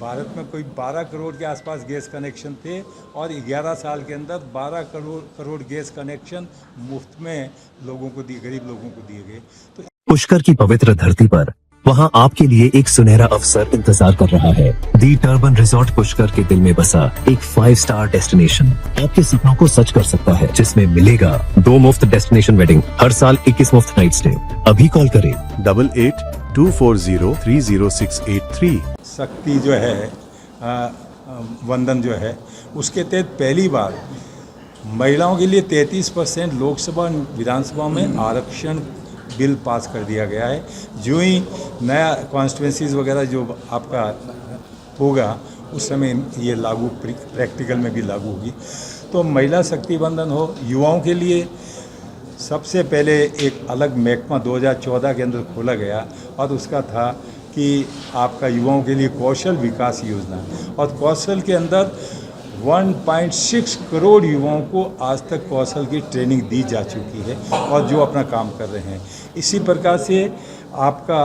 भारत में कोई 12 करोड़ के आसपास गैस कनेक्शन थे और 11 साल के अंदर 12 करोड़ गैस कनेक्शन मुफ्त में लोगों को दिए, गरीब लोगों को दिए गए। तो पुष्कर की पवित्र धरती पर वहां आपके लिए एक सुनहरा अवसर इंतजार कर रहा है। दी टर्बन रिजॉर्ट पुष्कर के दिल में बसा एक 5 स्टार डेस्टिनेशन आपके सपनों को सच कर सकता है, जिसमें मिलेगा 2 मुफ्त डेस्टिनेशन वेडिंग, हर साल 21 मुफ्त नाइट स्टे। अभी कॉल करें 8824030683। शक्ति जो है वंदन जो है उसके तहत पहली बार महिलाओं के लिए 33% लोकसभा विधानसभा में आरक्षण बिल पास कर दिया गया है। जो ही नया कॉन्स्टिट्यूंसीज वगैरह जो आपका होगा उस समय ये लागू प्रैक्टिकल में भी लागू होगी। तो महिला शक्ति बंधन हो, युवाओं के लिए सबसे पहले एक अलग महकमा 2014 के अंदर खोला गया और उसका था कि आपका युवाओं के लिए कौशल विकास योजना, और कौशल के अंदर 1.6 करोड़ युवाओं को आज तक कौशल की ट्रेनिंग दी जा चुकी है और जो अपना काम कर रहे हैं। इसी प्रकार से आपका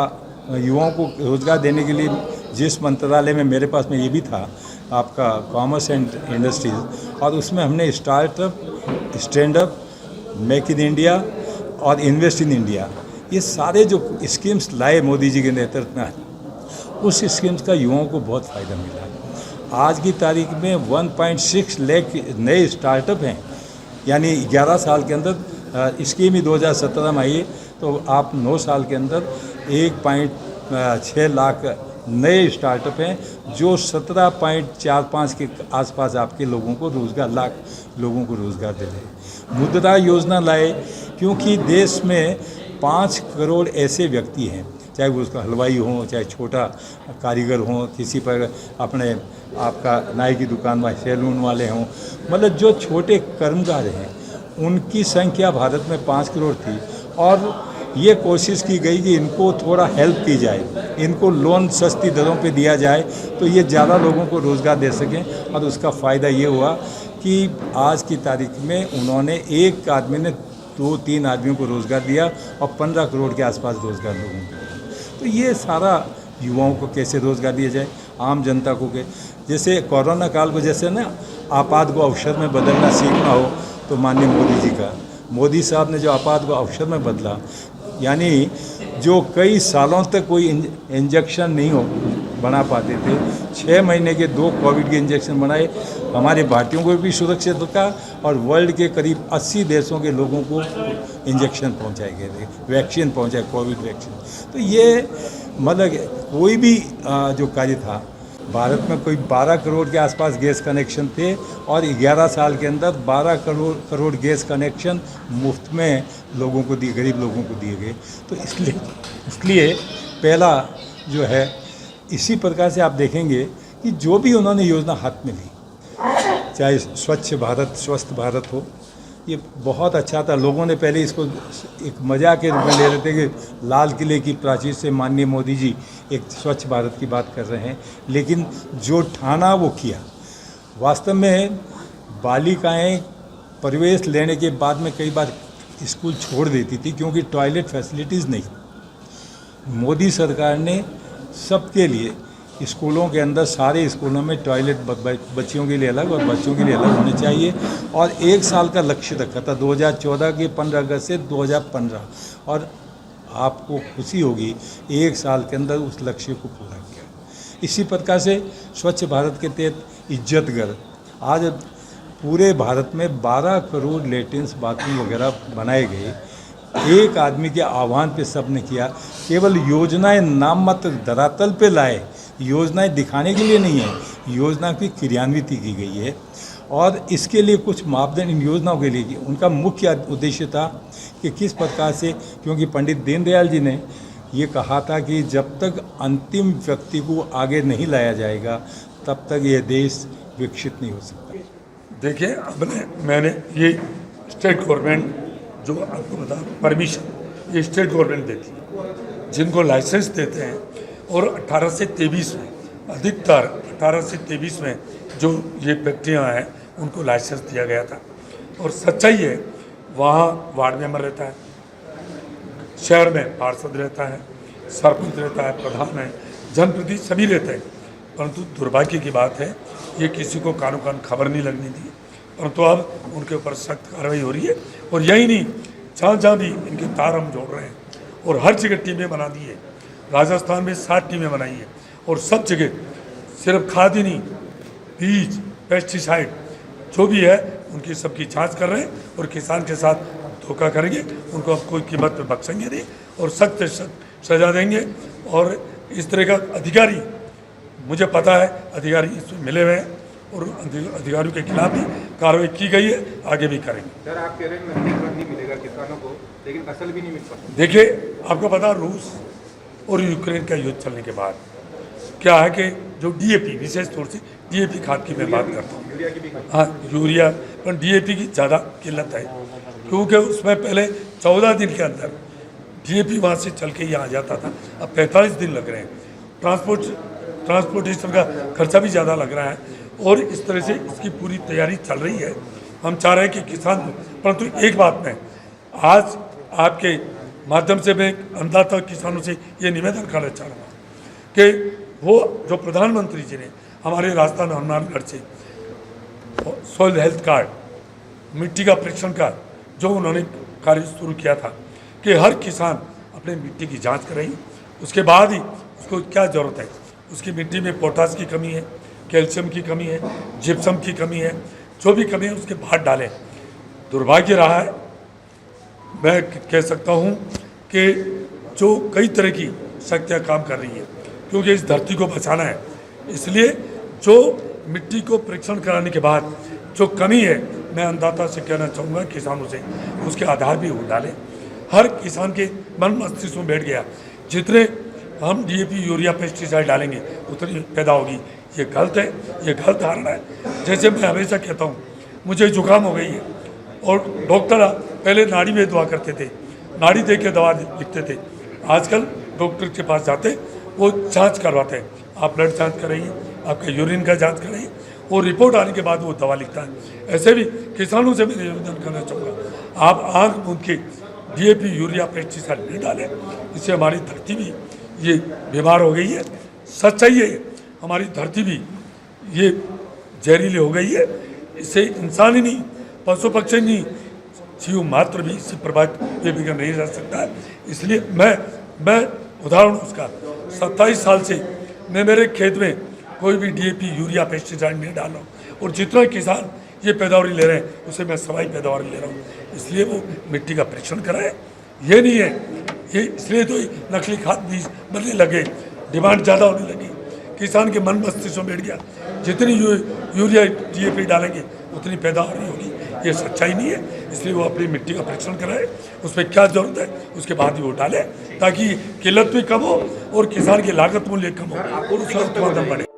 युवाओं को रोजगार देने के लिए जिस मंत्रालय में मेरे पास में ये भी था आपका कॉमर्स एंड इंडस्ट्रीज, और उसमें हमने startup, stand up, make in India और इन्वेस्ट इन इंडिया, ये सारे जो स्कीम्स लाए मोदी जी के नेतृत्व में, उस स्कीम्स का युवाओं को बहुत फ़ायदा मिला। आज की तारीख में 1.6 लाख नए स्टार्टअप हैं, यानी 11 साल के अंदर स्कीम ही 2017 में आई, तो आप 9 साल के अंदर 1.6 लाख नए स्टार्टअप हैं जो 17.45 के आसपास आपके लोगों को रोज़गार, लाख लोगों को रोज़गार दे रहे हैं। मुद्रा योजना लाए क्योंकि देश में 5 करोड़ ऐसे व्यक्ति हैं, चाहे वो उसका हलवाई हो, चाहे छोटा कारीगर हो, किसी पर अपने आपका नाई की दुकान में सैलून वाले हों, मतलब जो छोटे कर्मकार हैं उनकी संख्या भारत में 5 करोड़ थी। और ये कोशिश की गई कि इनको थोड़ा हेल्प की जाए, इनको लोन सस्ती दरों पे दिया जाए तो ये ज़्यादा लोगों को रोज़गार दे सकें। और उसका फ़ायदा ये हुआ कि आज की तारीख में उन्होंने एक आदमी ने 2-3 आदमियों को रोज़गार दिया और 15 करोड़ के आसपास रोज़गार लोगों को। तो ये सारा युवाओं को कैसे रोज़गार दिया जाए, आम जनता को के जैसे कोरोना काल को जैसे ना आपात को अवसर में बदलना सीखना हो, तो माननीय मोदी जी का, मोदी साहब ने जो आपात को अवसर में बदला, यानी जो कई सालों तक कोई इंजेक्शन नहीं हो बना पाते थे, 6 महीने के 2 कोविड के इंजेक्शन बनाए, हमारे भारतीयों को भी सुरक्षित रखा और वर्ल्ड के करीब 80 देशों के लोगों को इंजेक्शन पहुंचाए गए थे, वैक्सीन पहुंचाए, कोविड वैक्सीन। तो ये मतलब कोई भी जो कार्य था, भारत में कोई 12 करोड़ के आसपास गैस कनेक्शन थे और 11 साल के अंदर 12 करोड़ गैस कनेक्शन मुफ्त में लोगों को दिए, गरीब लोगों को दिए गए। तो इसलिए पहला जो है, इसी प्रकार से आप देखेंगे कि जो भी उन्होंने योजना हाथ में ली, चाहे स्वच्छ भारत, स्वस्थ भारत हो, ये बहुत अच्छा था। लोगों ने पहले इसको एक मजाक के रूप में ले रहे थे कि लाल किले की प्राचीर से माननीय मोदी जी एक स्वच्छ भारत की बात कर रहे हैं, लेकिन जो ठाना वो किया। वास्तव में बालिकाएं प्रवेश लेने के बाद में कई बार स्कूल छोड़ देती थी क्योंकि टॉयलेट फैसिलिटीज़ नहीं। मोदी सरकार ने सबके लिए स्कूलों के अंदर, सारे स्कूलों में टॉयलेट बच्चियों के लिए अलग और बच्चों के लिए अलग होने चाहिए, और 1 साल का लक्ष्य रखा था 2014 के 15 अगस्त से 2015, और आपको खुशी होगी 1 साल के अंदर उस लक्ष्य को पूरा किया। इसी प्रकार से स्वच्छ भारत के तहत इज्जत घर, आज पूरे भारत में 12 करोड़ लेट्रिन्स, बाथरूम वगैरह बनाए गए। एक आदमी के आह्वान पे सब ने किया। केवल योजनाएं नाम मात्र धरातल पे लाए, योजनाएं दिखाने के लिए नहीं है, योजना की क्रियान्वित की गई है। और इसके लिए कुछ मापदंड इन योजनाओं के लिए, उनका मुख्य उद्देश्य था कि किस प्रकार से, क्योंकि पंडित दीनदयाल जी ने ये कहा था कि जब तक अंतिम व्यक्ति को आगे नहीं लाया जाएगा तब तक ये देश विकसित नहीं हो सकता। देखिए, मैंने ये स्टेट गवर्नमेंट जो आपको बता, परमिशन ये स्टेट गवर्नमेंट देती है, जिनको लाइसेंस देते हैं। और 18 से 23 में, अधिकतर 18 से 23 में जो ये फैक्ट्रियाँ हैं उनको लाइसेंस दिया गया था। और सच्चाई है, वहाँ वार्ड मेंबर रहता है, शहर में पार्षद रहता है, सरपंच रहता है, प्रधान है, जनप्रतिनिधि सभी रहते हैं। परंतु दुर्भाग्य की बात है ये किसी को कानो कान खबर नहीं लगने दी, परंतु अब उनके ऊपर सख्त कार्रवाई हो रही है। और यही नहीं, जहाँ जहाँ भी इनके तार हम जोड़ रहे हैं और हर जगह टीमें बना दी है। राजस्थान में 7 टीमें बनाई है और सब जगह सिर्फ खाद ही नहीं, बीज, पेस्टिसाइड जो भी है उनकी सबकी जांच कर रहे हैं और किसान के साथ धोखा करेंगे उनको अब कोई कीमत पे बख्शेंगे नहीं और सख्त सजा देंगे। और इस तरह का अधिकारी, मुझे पता है अधिकारी इसमें मिले हुए हैं और अधिकारियों के खिलाफ भी कार्रवाई की गई है, आगे भी करेंगे। सर आप कह रहे हैं नकली खाद नहीं मिलेगा किसानों को, लेकिन असल भी नहीं मिल पाता। देखिए, आपको पता रूस और यूक्रेन का युद्ध चलने के बाद क्या है कि जो डीएपी, विशेष तौर से डीएपी खाद की मैं बात करता हूँ, यूरिया की भी खाद, हाँ यूरिया, पर डीएपी की ज़्यादा किल्लत है क्योंकि उसमें पहले 14 दिन के अंदर डीएपी वहाँ से चल के यहाँ आ जाता था, अब 45 दिन लग रहे हैं। ट्रांसपोर्टेशन का खर्चा भी ज़्यादा लग रहा है और इस तरह से इसकी पूरी तैयारी चल रही है। हम चाह रहे हैं कि किसान, परंतु एक बात मैं आज आपके माध्यम से मैं अन्नदाता किसानों से ये निवेदन करना चाह रहा हूँ कि वो जो प्रधानमंत्री जी ने हमारे राजस्थान हनुमानगढ़ से सॉइल हेल्थ कार्ड, मिट्टी का परीक्षण कार्ड जो उन्होंने कार्य शुरू किया था कि हर किसान अपने मिट्टी की जांच कराई, उसके बाद ही उसको क्या ज़रूरत है, उसकी मिट्टी में पोटास की कमी है, कैल्शियम की कमी है, जिप्सम की कमी है, जो भी कमी है उसके बाद डालें। दुर्भाग्य रहा है, मैं कह सकता हूँ कि जो कई तरह की शक्तियाँ काम कर रही है क्योंकि इस धरती को बचाना है, इसलिए जो मिट्टी को परीक्षण कराने के बाद जो कमी है, मैं अन्नदाता से कहना चाहूँगा, किसानों से, उसके आधार भी वो डालें। हर किसान के मन मस्तिष्क में बैठ गया जितने हम डीएपी, यूरिया, पेस्टिसाइड डालेंगे उतनी पैदा होगी। ये गलत है, ये गलत धारणा है। जैसे मैं हमेशा कहता हूँ, मुझे जुकाम हो गई है और डॉक्टर पहले नाड़ी में दवा करते थे, नाड़ी देख के दवा लिखते थे। आजकल डॉक्टर के पास जाते, वो जांच करवाते हैं, आप ब्लड जांच कराइए, आपका यूरिन का जांच कराइए और रिपोर्ट आने के बाद वो दवा लिखता है। ऐसे भी किसानों से मैं निवेदन करना चाहूँगा, आप आँख मूंद के डीएपी, यूरिया, पेस्टिसाइड नहीं डालें, इससे हमारी धरती भी ये बीमार हो गई है। सच्चाई है, हमारी धरती भी ये जहरीली हो गई है। इससे इंसान ही नहीं, पशु पक्षी नहीं, जीव मात्र भी इससे प्रभावित ये बिगड़ नहीं रह सकता है। इसलिए मैं उदाहरण उसका 27 साल से मैं मेरे खेत में कोई भी डीएपी, यूरिया, पेस्टिसाइड नहीं डाल रहा हूँ और जितना किसान ये पैदावारी ले रहे हैं उसे मैं सवाई पैदावारी ले रहा हूँ। इसलिए वो मिट्टी का परीक्षण कराए, ये नहीं है ये, इसलिए तो नकली खाद बीज बनने लगे, डिमांड ज़्यादा होने लगी, किसान के मन मस्तिष्क में बैठ गया जितनी यूरिया, डीएपी डालेंगे उतनी पैदावार होगी। ये सच्चाई नहीं है, इसलिए वो अपनी मिट्टी का परीक्षण कराए, उस पर क्या ज़रूरत है उसके बाद ही वो डाले ताकि किल्लत भी कम हो और किसान की लागत मूल्य कम हो और उसका उत्पादन बढ़े।